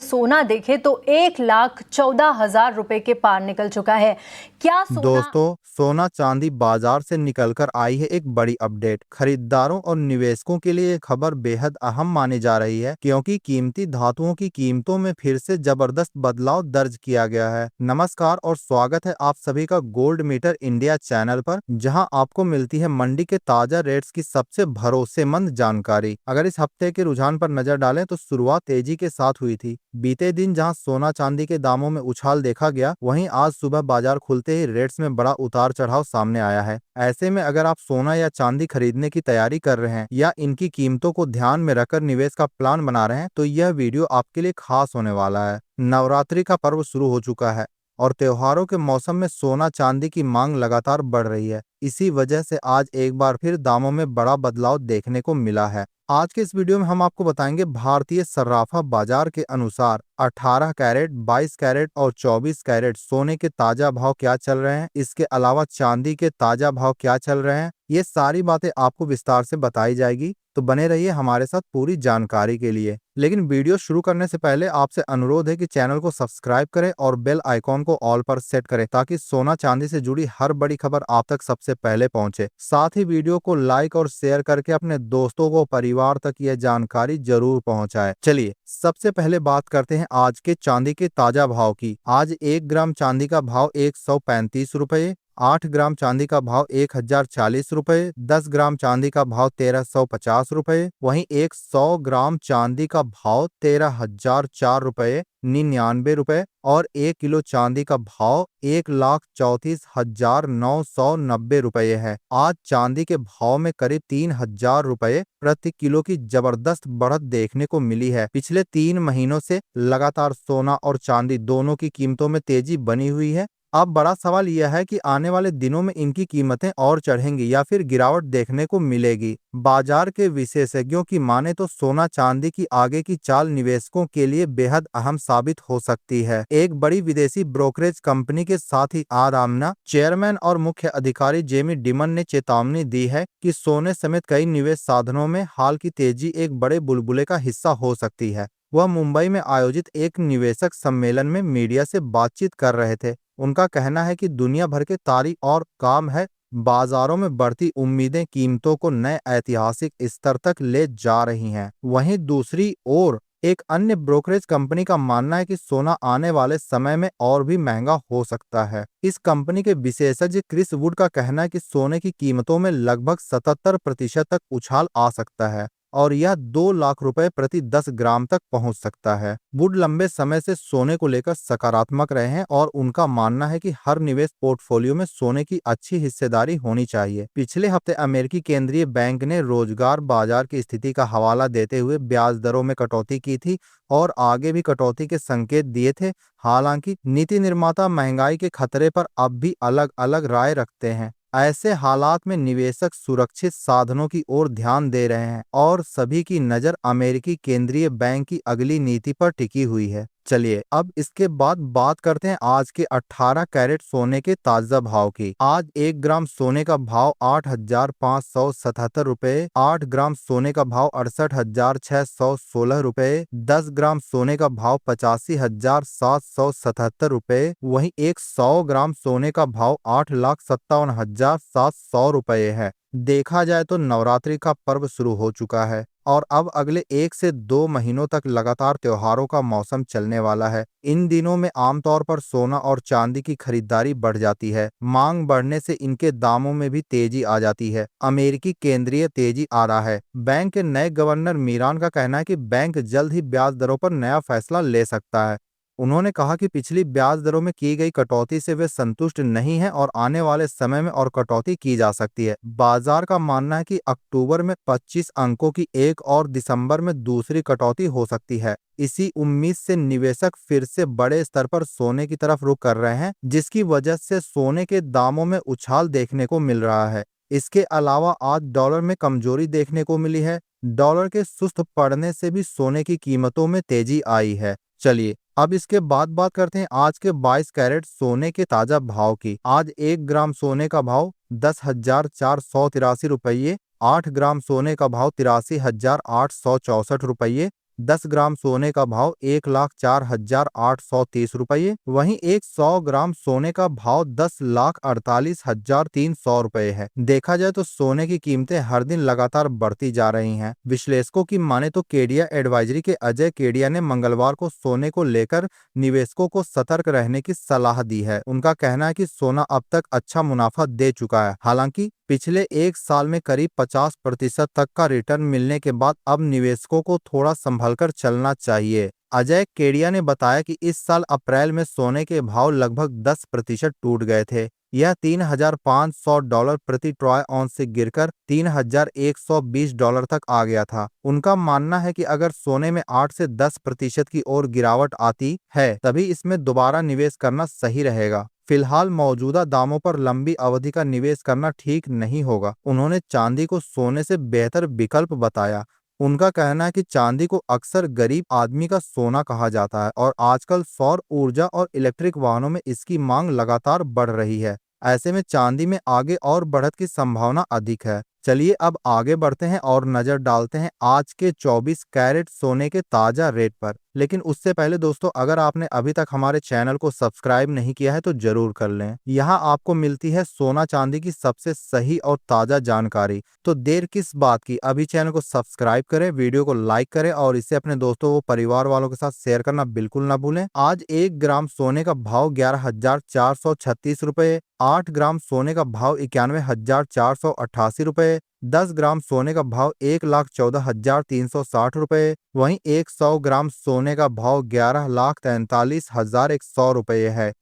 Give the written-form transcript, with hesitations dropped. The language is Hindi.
सोना देखें तो 1,14,000 रुपए के पार निकल चुका है। क्या सोना दोस्तों, सोना चांदी बाजार से निकलकर आई है एक बड़ी अपडेट। खरीदारों और निवेशकों के लिए ये खबर बेहद अहम मानी जा रही है, क्योंकि कीमती धातुओं की कीमतों में फिर से जबरदस्त बदलाव दर्ज किया गया है। नमस्कार और स्वागत है आप सभी का गोल्ड मीटर इंडिया चैनल पर, जहां आपको मिलती है मंडी के ताजा रेट्स की सबसे भरोसेमंद जानकारी। अगर इस हफ्ते के रुझान पर नजर डालें तो शुरुआत तेजी के साथ हुई थी। बीते दिन जहां सोना चांदी के दामों में उछाल देखा गया, वहीं आज सुबह बाजार खुलते ही रेट्स में बड़ा उतार चढ़ाव सामने आया है। ऐसे में अगर आप सोना या चांदी खरीदने की तैयारी कर रहे हैं या इनकी कीमतों को ध्यान में रखकर निवेश का प्लान बना रहे हैं, तो यह वीडियो आपके लिए खास होने वाला है। नवरात्रि का पर्व शुरू हो चुका है और त्योहारों के मौसम में सोना चांदी की मांग लगातार बढ़ रही है। इसी वजह से आज एक बार फिर दामों में बड़ा बदलाव देखने को मिला है। आज के इस वीडियो में हम आपको बताएंगे भारतीय सर्राफा बाजार के अनुसार 18 कैरेट, 22 कैरेट और 24 कैरेट सोने के ताजा भाव क्या चल रहे हैं। इसके अलावा चांदी के ताजा भाव क्या चल रहे हैं, ये सारी बातें आपको विस्तार से बताई जाएगी। तो बने रहिए हमारे साथ पूरी जानकारी के लिए। लेकिन वीडियो शुरू करने से पहले आपसे अनुरोध है कि चैनल को सब्सक्राइब करें और बेल आइकॉन को ऑल पर सेट करें, ताकि सोना चांदी से जुड़ी हर बड़ी खबर आप तक सबसे पहले पहुंचे। साथ ही वीडियो को लाइक और शेयर करके अपने दोस्तों को, परिवार तक यह जानकारी जरूर पहुंचाएं। चलिए सबसे पहले बात करते हैं आज के चांदी के ताजा भाव की। आज 1 ग्राम चांदी का भाव 135 रुपये, 8 ग्राम चांदी का भाव 1,040 रुपये, 10 ग्राम चांदी का भाव 1,350 रुपये, वहीं 100 ग्राम चांदी का भाव 13,004 रुपये 99 रुपये और 1 किलो चांदी का भाव 1,34,990 रुपये है। आज चांदी के भाव में करीब 3,000 रुपये प्रति किलो की जबरदस्त बढ़त देखने को मिली है। पिछले 3 महीनों से लगातार सोना और चांदी दोनों की कीमतों में तेजी बनी हुई है। अब बड़ा सवाल यह है कि आने वाले दिनों में इनकी कीमतें और चढ़ेंगी या फिर गिरावट देखने को मिलेगी। बाजार के विशेषज्ञों की माने तो सोना चांदी की आगे की चाल निवेशकों के लिए बेहद अहम साबित हो सकती है। एक बड़ी विदेशी ब्रोकरेज कंपनी के साथ ही आरामना चेयरमैन और मुख्य अधिकारी जेमी डिमन ने चेतावनी दी है कि सोने समेत कई निवेश साधनों में हाल की तेजी एक बड़े बुलबुले का हिस्सा हो सकती है। वह मुंबई में आयोजित एक निवेशक सम्मेलन में मीडिया से बातचीत कर रहे थे। उनका कहना है कि दुनिया भर के तारीख और काम है, बाजारों में बढ़ती उम्मीदें कीमतों को नए ऐतिहासिक स्तर तक ले जा रही हैं। वहीं दूसरी ओर एक अन्य ब्रोकरेज कंपनी का मानना है कि सोना आने वाले समय में और भी महंगा हो सकता है। इस कंपनी के विशेषज्ञ क्रिस वुड का कहना है कि सोने की कीमतों में लगभग 77% तक उछाल आ सकता है और यह 2 लाख रुपए प्रति 10 ग्राम तक पहुंच सकता है। वुड लंबे समय से सोने को लेकर सकारात्मक रहे हैं और उनका मानना है कि हर निवेश पोर्टफोलियो में सोने की अच्छी हिस्सेदारी होनी चाहिए। पिछले हफ्ते अमेरिकी केंद्रीय बैंक ने रोजगार बाजार की स्थिति का हवाला देते हुए ब्याज दरों में कटौती की थी और आगे भी कटौती के संकेत दिए थे। हालांकि नीति निर्माता महंगाई के खतरे पर अब भी अलग अलग राय रखते हैं। ऐसे हालात में निवेशक सुरक्षित साधनों की ओर ध्यान दे रहे हैं और सभी की नजर अमेरिकी केंद्रीय बैंक की अगली नीति पर टिकी हुई है। चलिए अब इसके बाद बात करते हैं आज के 18 कैरेट सोने के ताजा भाव की। आज 1 ग्राम सोने का भाव 8,577 रुपये, 8 ग्राम सोने का भाव 68,616 रुपये, 10 ग्राम सोने का भाव 85,777 रुपये, वहीं 100 ग्राम सोने का भाव 8,57,700 रुपये है। देखा जाए तो नवरात्रि का पर्व शुरू हो चुका है और अब अगले 1 से 2 महीनों तक लगातार त्योहारों का मौसम चलने वाला है। इन दिनों में आमतौर पर सोना और चांदी की खरीदारी बढ़ जाती है। मांग बढ़ने से इनके दामों में भी तेजी आ जाती है। अमेरिकी केंद्रीय तेजी आ रहा है। बैंक के नए गवर्नर मीरान का कहना है कि बैंक जल्द ही ब्याज दरों पर नया फैसला ले सकता है। उन्होंने कहा कि पिछली ब्याज दरों में की गई कटौती से वे संतुष्ट नहीं हैं और आने वाले समय में और कटौती की जा सकती है। बाजार का मानना है कि अक्टूबर में 25 अंकों की एक और दिसंबर में दूसरी कटौती हो सकती है। इसी उम्मीद से निवेशक फिर से बड़े स्तर पर सोने की तरफ रुख कर रहे हैं, जिसकी वजह से सोने के दामों में उछाल देखने को मिल रहा है। इसके अलावा आज डॉलर में कमजोरी देखने को मिली है। डॉलर के सुस्त पड़ने से भी सोने की कीमतों में तेजी आई है। चलिए अब इसके बाद बात करते हैं आज के 22 कैरेट सोने के ताजा भाव की। आज 1 ग्राम सोने का भाव 10,483 रुपये, 8 ग्राम सोने का भाव 83,864 रुपये, 10 ग्राम सोने का भाव 1,04,830 रुपये। वहीं एक 100 ग्राम सोने का भाव 10,48,300 रुपये है। देखा जाए तो सोने की कीमतें हर दिन लगातार बढ़ती जा रही हैं। विश्लेषकों की माने तो केडिया एडवाइजरी के अजय केडिया ने मंगलवार को सोने को लेकर निवेशकों को सतर्क रहने की सलाह दी है। उनका कहना है कि सोना अब तक अच्छा मुनाफा दे चुका है। हालांकि पिछले एक साल में करीब 50% तक का रिटर्न मिलने के बाद अब निवेशकों को थोड़ा संभलकर चलना चाहिए। अजय केडिया ने बताया कि इस साल अप्रैल में सोने के भाव लगभग 10% टूट गए थे। यह $3,500 प्रति ट्रॉय ऑunce से गिरकर $3,120 तक आ गया था। उनका मानना है कि अगर सोने में 8 से 10% की ओर गिरावट आती है तभी इसमें दोबारा निवेश करना सही रहेगा। फिलहाल मौजूदा दामों पर लंबी अवधि का निवेश करना ठीक नहीं होगा। उन्होंने चांदी को सोने से बेहतर विकल्प बताया। उनका कहना है कि चांदी को अक्सर गरीब आदमी का सोना कहा जाता है और आजकल सौर ऊर्जा और इलेक्ट्रिक वाहनों में इसकी मांग लगातार बढ़ रही है। ऐसे में चांदी में आगे और बढ़त की संभावना अधिक है। चलिए अब आगे बढ़ते हैं और नजर डालते हैं आज के 24 कैरेट सोने के ताजा रेट पर। लेकिन उससे पहले दोस्तों, अगर आपने अभी तक हमारे चैनल को सब्सक्राइब नहीं किया है तो जरूर कर लें। यहाँ आपको मिलती है सोना चांदी की सबसे सही और ताजा जानकारी। तो देर किस बात की, अभी चैनल को सब्सक्राइब करें, वीडियो को लाइक करें और इसे अपने दोस्तों व परिवार वालों के साथ शेयर करना बिल्कुल ना भूलें। आज 1 ग्राम सोने का भाव 11,436 रुपये, 8 ग्राम सोने का भाव 91,488 रुपये, 10 ग्राम सोने का भाव 1,14,360 रुपये, वहीं 100 ग्राम सोने का भाव 11,43,100 रुपये है।